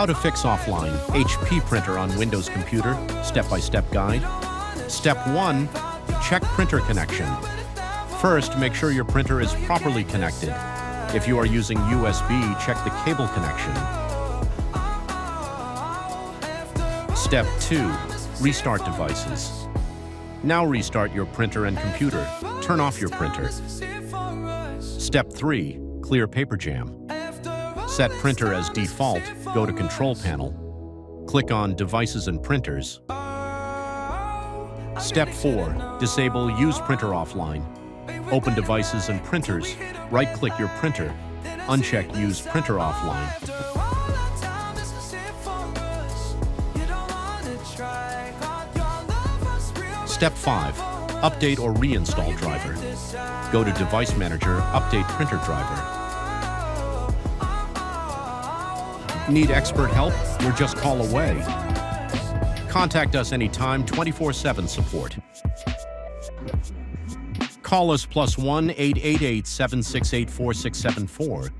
How to fix offline HP printer on Windows computer, step-by-step guide. Step 1, check printer connection. First, make sure your printer is properly connected. If you are using USB, check the cable connection. Step 2, restart devices. Now restart your printer and computer. Turn off your printer. Step 3, clear paper jam. Set printer as default, go to Control Panel. Click on Devices and Printers. Step 4, disable Use Printer Offline. Open Devices and Printers, right-click your printer. Uncheck Use Printer Offline. Step 5, update or reinstall driver. Go to Device Manager, update printer driver. Need expert help? We're just call away. Contact us anytime, 24/7 support. Call us +1 888 768 4674